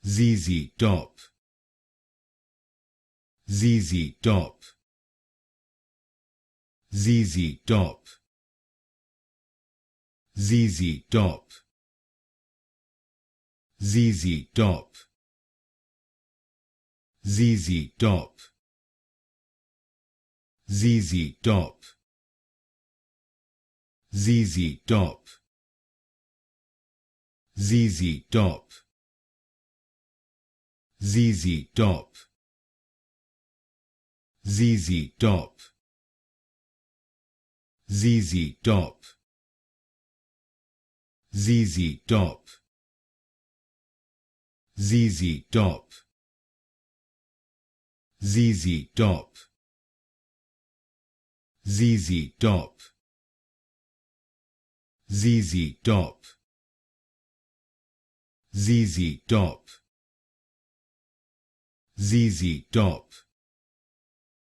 ZZ Top, ZZ Top, ZZ Top, ZZ Top, ZZ Top, ZZ Top, ZZ Top, ZZ Top, ZZ Top, ZZ Top, ZZ Top, ZZ Top, ZZ Top, ZZ Top, ZZ Top, ZZ Top, ZZ Top, ZZ Top, ZZ Top,